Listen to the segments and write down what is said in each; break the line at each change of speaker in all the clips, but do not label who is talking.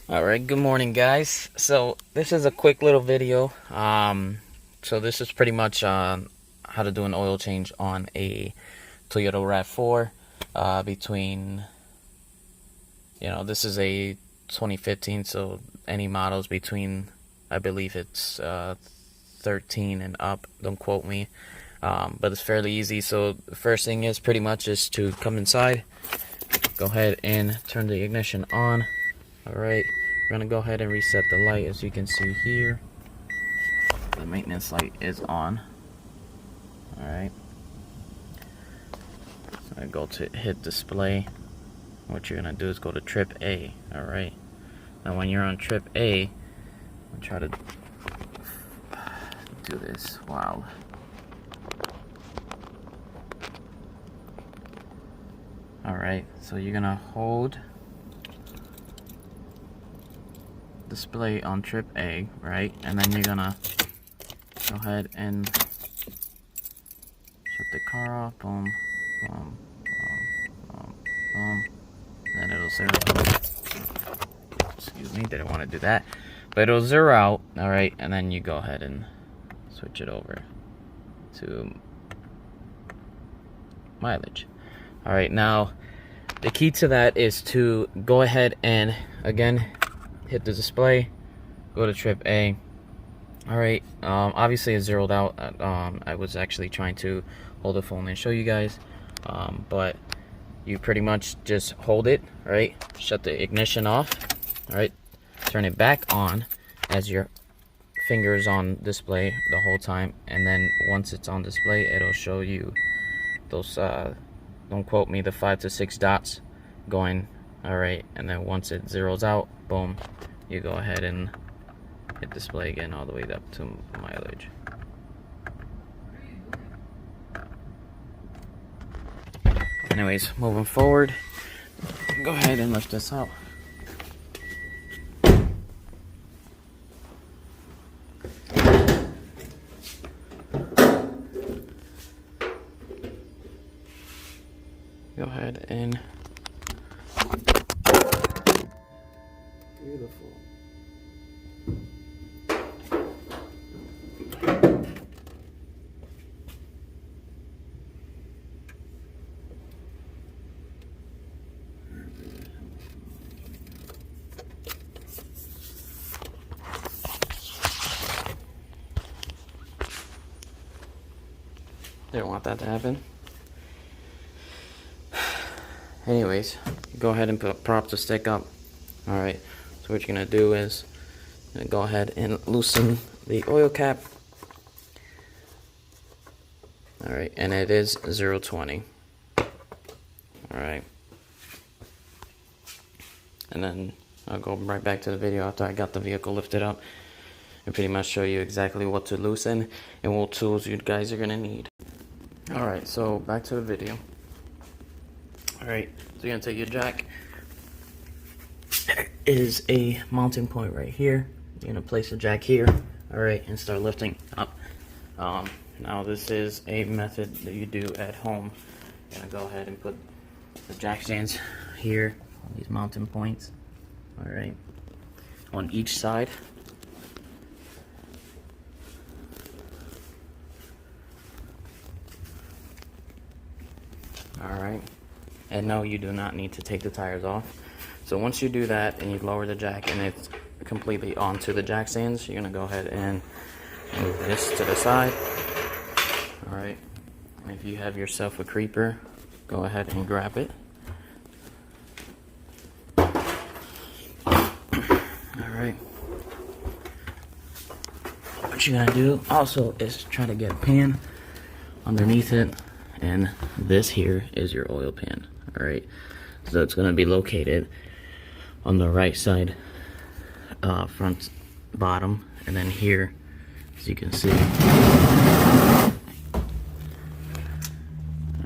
Alright, good morning guys. So this is a quick little video. So this is pretty much how to do an oil change on a Toyota rav4 between, this is a 2015, so any models between, I believe it's 13 and up, don't quote me, but it's fairly easy. So the first thing is pretty much is to come inside, go ahead and turn the ignition on. Alright, we're gonna go ahead and reset the light. As you can see here, the maintenance light is on. Alright, so I go to hit display. What you're gonna do is go to trip A. Alright, now when you're on trip A, I'll try to do this while alright, so you're gonna hold display on trip A, right? And then you're gonna go ahead and shut the car off. Boom, boom, boom, boom, boom. And then it'll zero. Excuse me, didn't want to do that. But it'll zero out, alright, and then you go ahead and switch it over to mileage. Alright, now the key to that is to go ahead and again hit the display, go to trip A. Alright, obviously it's zeroed out. I was actually trying to hold the phone and show you guys, but you pretty much just hold it, right? Shut the ignition off, alright? Turn it back on as your finger is on display the whole time, and then once it's on display, it'll show you those, don't quote me, the 5 to 6 dots going, alright? And then once it zeroes out, boom, you go ahead and hit display again all the way up to mileage. Anyways, moving forward, go ahead and lift this out. Go ahead and beautiful. Didn't want that to happen. Anyways, go ahead and prop the stick up. Alright, so what you're gonna do is go ahead and loosen the oil cap. Alright, and it is 020. Alright. And then I'll go right back to the video after I got the vehicle lifted up and pretty much show you exactly what to loosen and what tools you guys are gonna need. Alright, so back to the video. Alright, so you're gonna take your jack. There is a mounting point right here. You're gonna place the jack here, alright, and start lifting up. Now this is a method that you do at home. You're gonna go ahead and put the jack stands here on these mounting points, alright, on each side. Alright, and no, you do not need to take the tires off. So once you do that and you lower the jack and it's completely onto the jack stands, you're gonna go ahead and move this to the side. Alright, and if you have yourself a creeper, go ahead and grab it. Alright, what you're gonna do also is try to get a pan underneath it, and this here is your oil pan. Alright, so it's gonna be located on the right side, front, bottom, and then here, as you can see.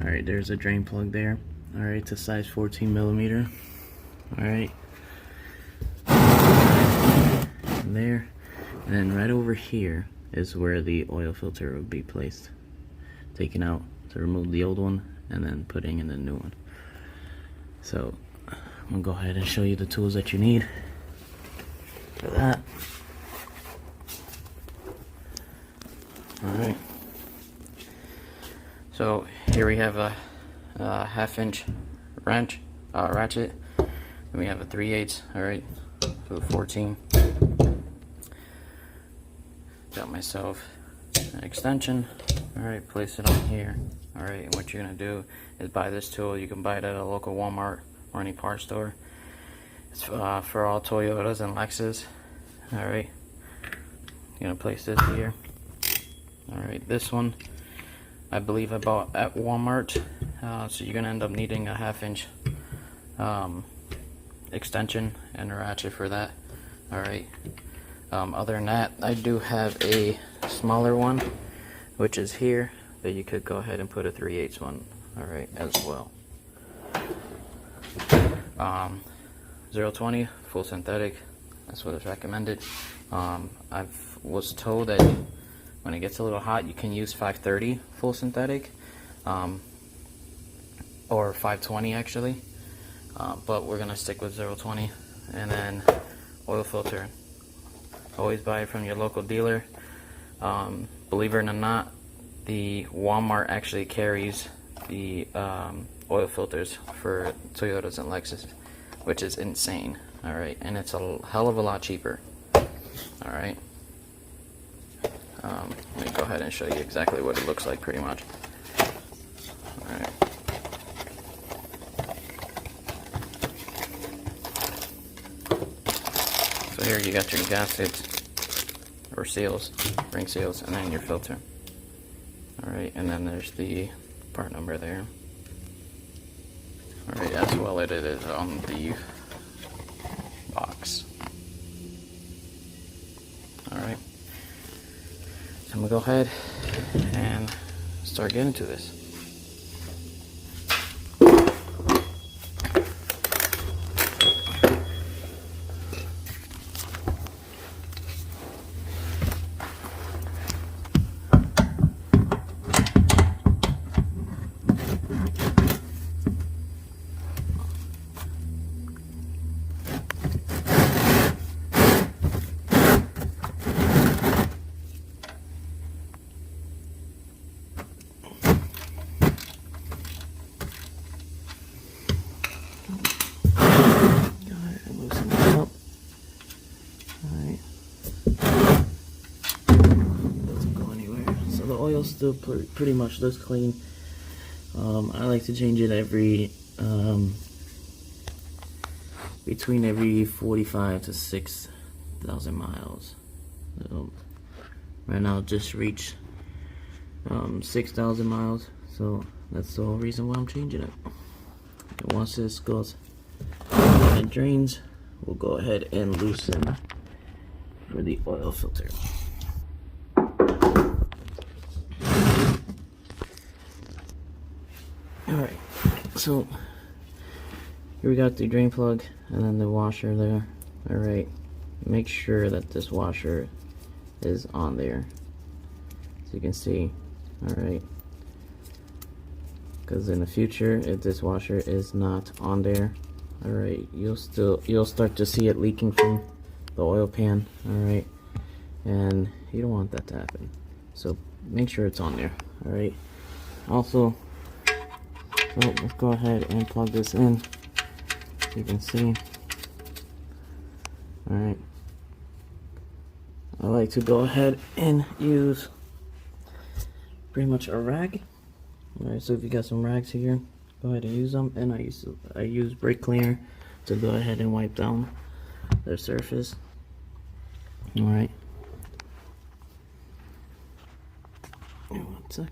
Alright, there's a drain plug there. Alright, it's a size 14 millimeter. Alright, and there, and then right over here is where the oil filter would be placed. Taken out to remove the old one and then putting in the new one. So I'm gonna go ahead and show you the tools that you need. for that. Alright. So here we have a 1/2-inch wrench, ratchet. And we have a 3/8. Alright. So 14. Got myself an extension. Alright, place it on here. Alright, and what you're gonna do is buy this tool. You can buy it at a local Walmart or any parts store. It's for all Toyotas and Lexus. Alright, you're gonna place this here. Alright, this one I believe I bought at Walmart. So you're gonna end up needing a 1/2-inch extension and a ratchet for that. Alright, other than that, I do have a smaller one, which is here, but you could go ahead and put a 3/8 one, alright, as well. 020 full synthetic, that's what is recommended. I was told that when it gets a little hot, you can use 530 full synthetic, or 520 actually, but we're gonna stick with 020. And then oil filter, always buy it from your local dealer. Believe it or not, the Walmart actually carries the oil filters for Toyotas and Lexus, which is insane. Alright, and it's a hell of a lot cheaper. Alright, let me go ahead and show you exactly what it looks like pretty much. Alright. So here you got your gaskets, or seals, ring seals, and then your filter. Alright, and then there's the part number there. Alright, as well it is on the box. Alright, so I'm gonna go ahead and start getting to this. Still pretty much looks clean. I like to change it every between every 45 to 6,000 miles. So right now just reached 6,000 miles, so that's the whole reason why I'm changing it. And once this goes and drains, we'll go ahead and loosen for the oil filter. Alright, so here we got the drain plug and then the washer there. Alright, make sure that this washer is on there, so you can see. Alright, because in the future, if this washer is not on there, alright, you'll start to see it leaking from the oil pan. Alright, and you don't want that to happen, so make sure it's on there. Alright, also, so let's go ahead and plug this in so you can see. Alright, I like to go ahead and use pretty much a rag. Alright, so if you got some rags here, go ahead and use them. And I use brake cleaner to go ahead and wipe down the surface. Alright, one sec.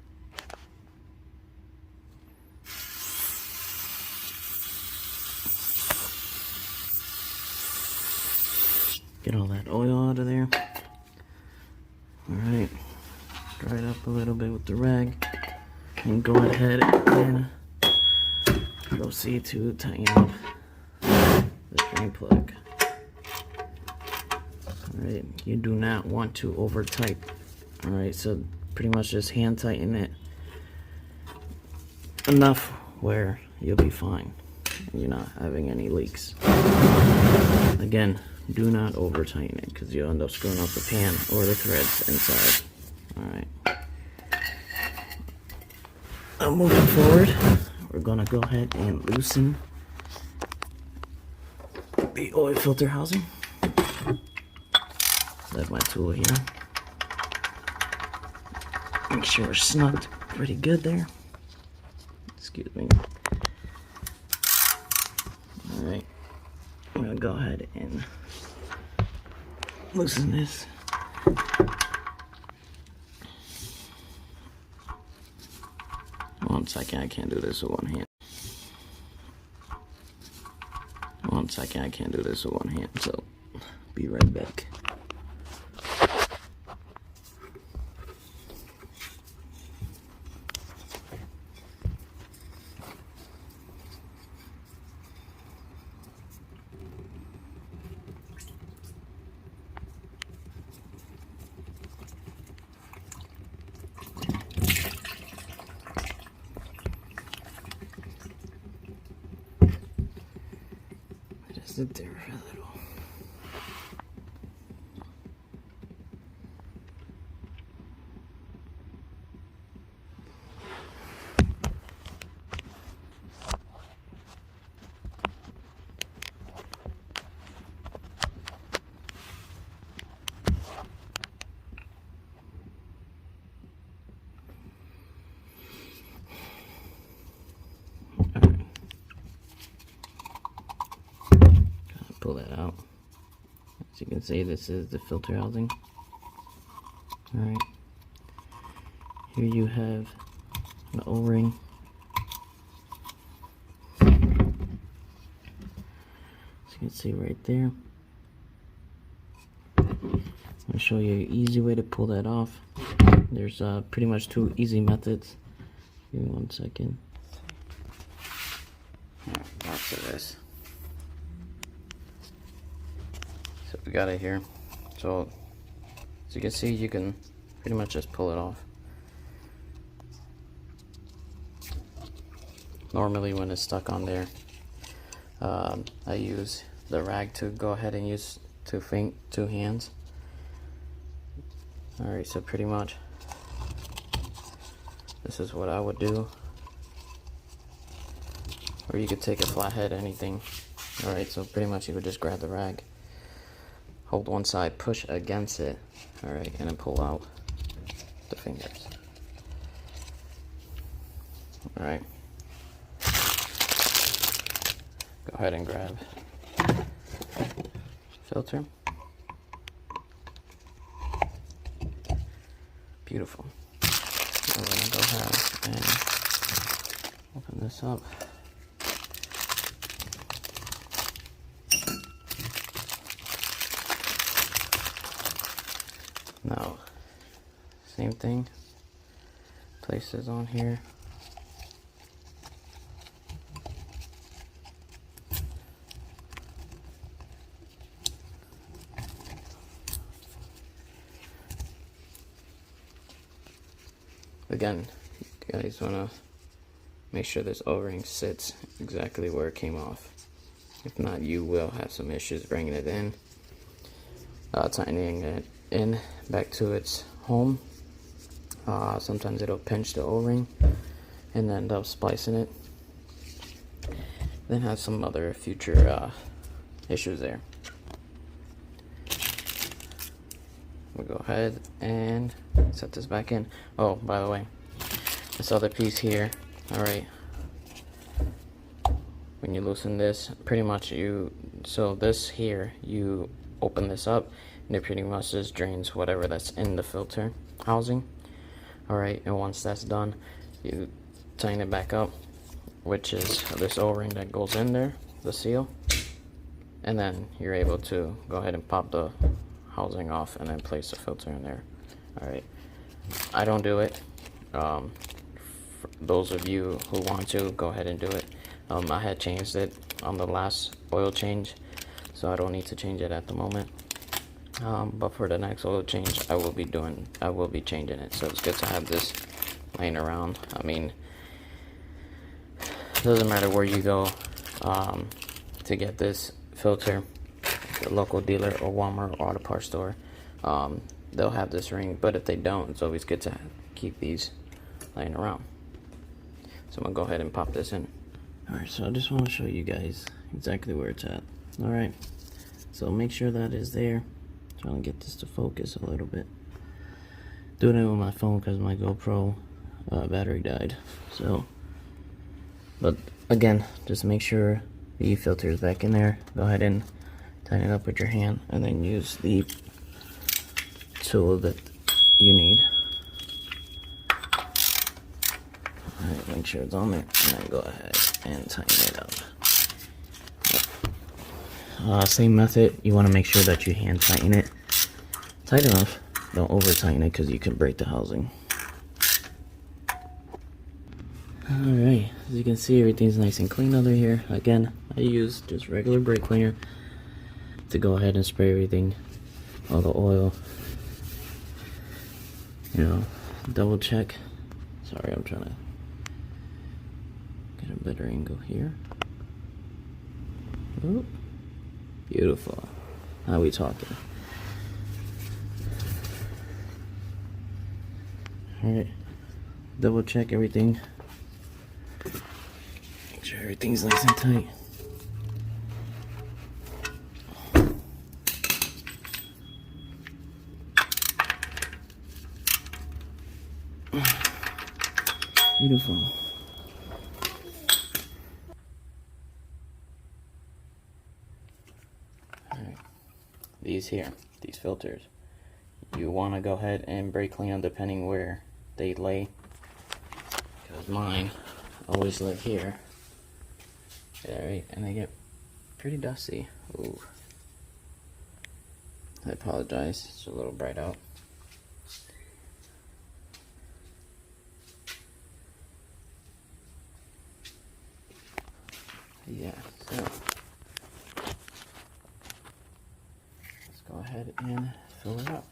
Get all that oil out of there. Alright, dry it up a little bit with the rag, and go ahead and proceed to tighten up the drain plug. Alright, you do not want to over tight. Alright, so pretty much just hand tighten it enough where you'll be fine. You're not having any leaks. Again, do not over tighten it because you'll end up screwing up the pan or the threads inside. Alright. Now moving forward, we're gonna go ahead and loosen the oil filter housing. I have my tool here. Make sure we're snugged pretty good there. Excuse me. Alright, I'm gonna go ahead and loosen this. One second, I can't do this with one hand. One second, I can't do this with one hand, so be right back. Just sit there for a little. Pull that out. As you can see, this is the filter housing. Alright. Here you have an O-ring. As you can see right there. I'll show you an easy way to pull that off. There's pretty much two easy methods. Give me 1 second. Alright, back to this. So we got it here. So as you can see, you can pretty much just pull it off. Normally when it's stuck on there, I use the rag to go ahead and use two hands. Alright, so pretty much this is what I would do. Or you could take a flathead, anything. Alright, so pretty much you would just grab the rag, hold one side, push against it, alright, and then pull out the fingers. Alright. Go ahead and grab filter. Beautiful. So we're gonna go ahead and open this up. Now, same thing, place this on here. Again, you guys want to make sure this O-ring sits exactly where it came off. If not, you will have some issues bringing it in, tightening it in back to its home. Sometimes it'll pinch the O-ring and end up splicing it, then have some other future issues there. We'll go ahead and set this back in. Oh, by the way, this other piece here, alright, when you loosen this, pretty much so this here, you open this up and it pretty much just drains whatever that's in the filter housing. Alright, and once that's done, you tighten it back up, which is this O-ring that goes in there, the seal, and then you're able to go ahead and pop the housing off and then place the filter in there. Alright, I don't do it. For those of you who want to, go ahead and do it. I had changed it on the last oil change, so I don't need to change it at the moment. But for the next oil change, I will be changing it. So it's good to have this laying around. I mean, it doesn't matter where you go to get this filter. the local dealer or Walmart or auto parts store, they'll have this ring. But if they don't, it's always good to keep these laying around. So I'm gonna go ahead and pop this in. Alright, so I just want to show you guys exactly where it's at. Alright, so make sure that is there. Trying to get this to focus a little bit. Doing it with my phone because my GoPro battery died. So, but again, just make sure the filter is back in there. Go ahead and tighten it up with your hand, and then use the tool that you need. Alright, make sure it's on there, and then go ahead and tighten it up. Same method, you want to make sure that you hand tighten it tight enough. Don't over tighten it because you can break the housing. Alright, as you can see, everything's nice and clean under here. Again, I use just regular brake cleaner to go ahead and spray everything, all the oil. You know, double check. Sorry, I'm trying to get a better angle here. Ooh, beautiful. Now we talking. Alright, double check everything. Make sure everything's nice and tight. Beautiful. Alright, these filters, you want to go ahead and brake clean them depending where they lay, because mine always live here. Alright, and they get pretty dusty. Ooh, I apologize, it's a little bright out. Yeah, so let's go ahead and fill it up.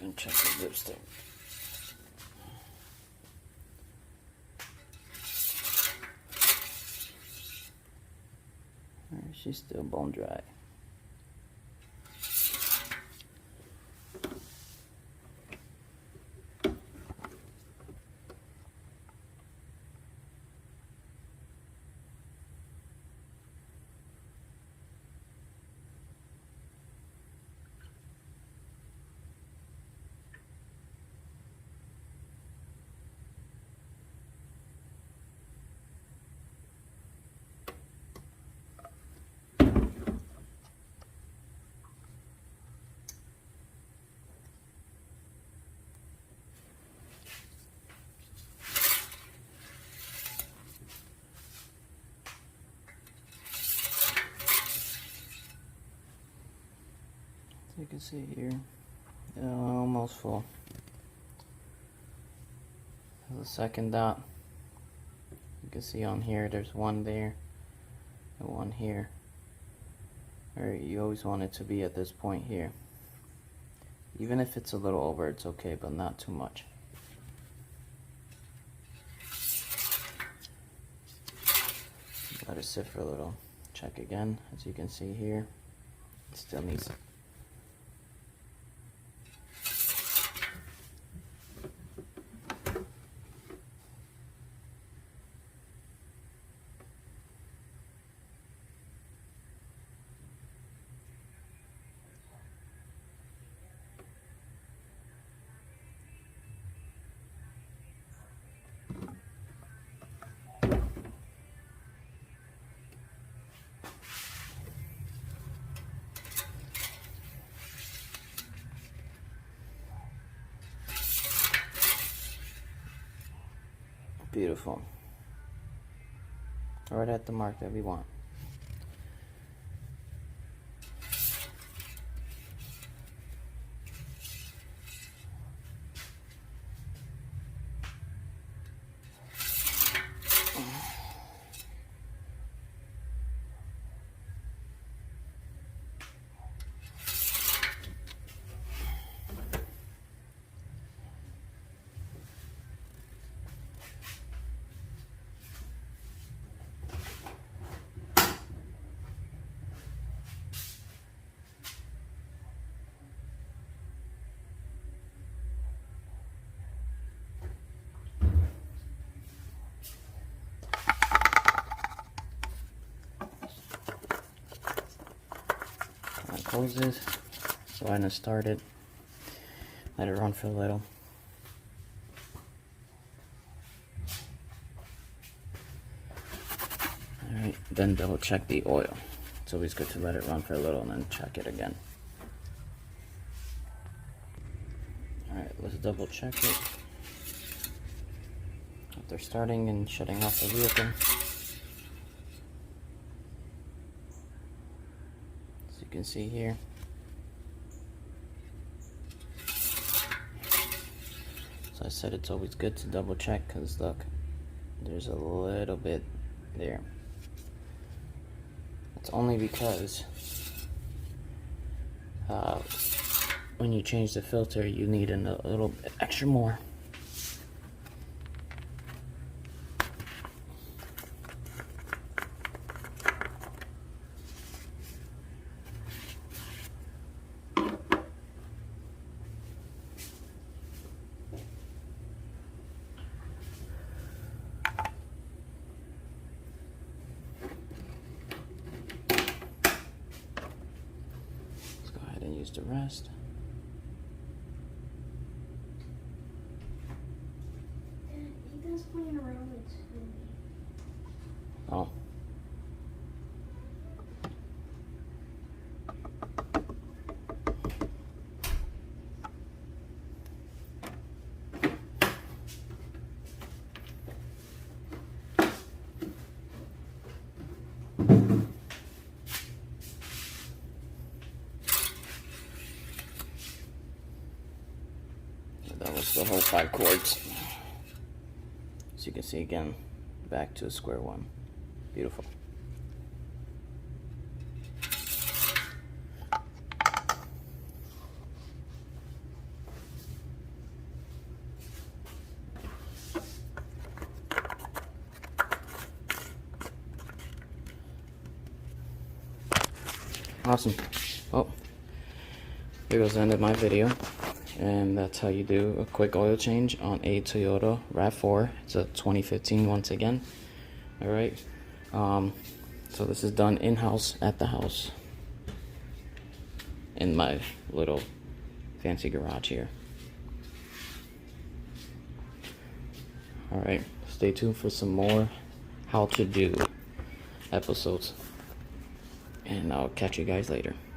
And check the lipstick. Alright, she's still bone dry. You can see here, almost full. The second dot, you can see on here, there's one there and one here. Alright, you always want it to be at this point here. Even if it's a little over, it's okay, but not too much. Let it sit for a little. Check again, as you can see here, it still needs Beautiful. Right at the mark that we want. Close this, go ahead and start it, let it run for a little. Alright, then double check the oil. It's always good to let it run for a little and then check it again. Alright, let's double check it. After starting and shutting off the vehicle. As you can see here. So I said it's always good to double check because look, there's a little bit there. It's only because when you change the filter, you need a little bit extra more. And use the rest.
He does playing around with it.
Oh. That was the whole 5 cords. As you can see again, back to square one. Beautiful. Awesome. Well, here goes the end of my video. And that's how you do a quick oil change on a Toyota RAV4. It's a 2015 once again. Alright, so this is done in-house at the house in my little fancy garage here. Alright, stay tuned for some more how to do episodes, and I'll catch you guys later.